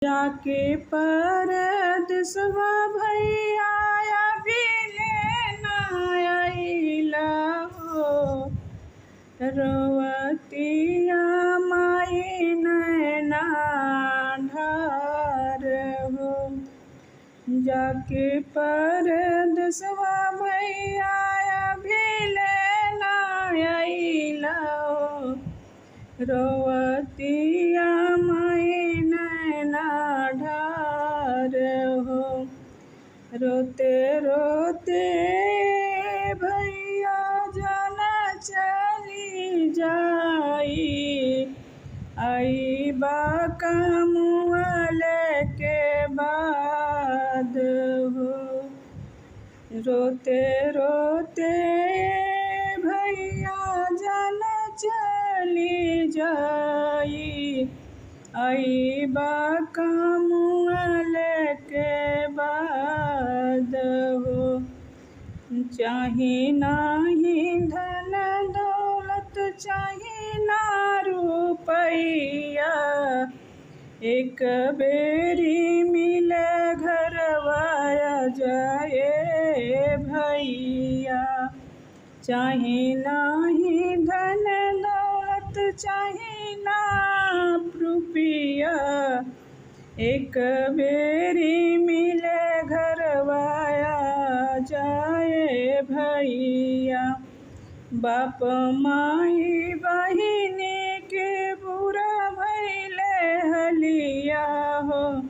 जाके परदेसवा भैया अभिले ना अइला हो। रोवतिया माई नैना ढार हो। जाके परदेसवा भैया अभिले ना अइला हो। रोवतिया माई नैना ढार हो। रोते रोते भैया जान चली जाई। आई बाकमुआले के बाद हो। रोते रोते भैया जान चली जाई। आई बाकमुआले के बाद हो। चाही नाही धन दौलत चाही ना रुपैया। एक बेरी मिले घरवा जाए भैया। चाही नाही धन दौलत चाही ना रुपया। एक बेरी मिले घरवा जाए भैया। बाप माई बहिनी के बुरा भैले हलिया हो।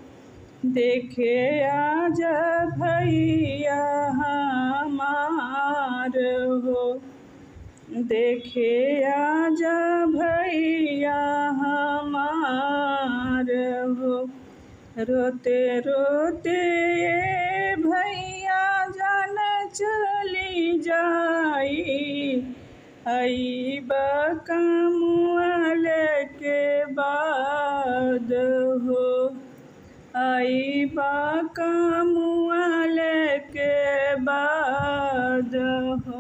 देखे आजा भैया हमार हो। देखे आजा भैया हमार हो। रोते रोते भैया जान चली जाई। आई बाकमुआले के बाद हो। आई बाकमुआले के बाद हो।